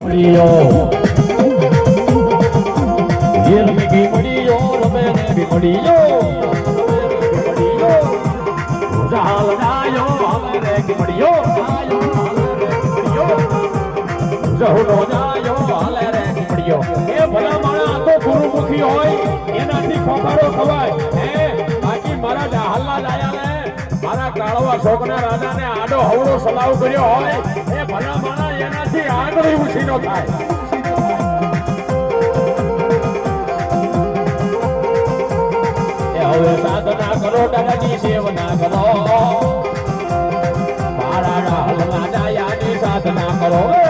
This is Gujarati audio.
મળીઓ યેર મીઠી મળીઓ રમે ને બી મળીઓ હાલ જાયો હાલ રે કે મળીઓ જાયો હાલ રે કે મળીઓ જહુનો જાયો હાલ રે કે મળીઓ એ ભલા માણા તો ગુરુમુખી હોય એનાથી ખોખારો ખવાય હે બાકી મારા હાલના જાયા ને મારા કાળવા શોકના રાજાને આડો હવળો સલાવ કર્યો હોય એ ભલા માણા એનાથી આગળ ઉછીનો થાય હવે સાધના કરો દાદાની સેવના કરો મારા હાલના જાયાની સાધના કરો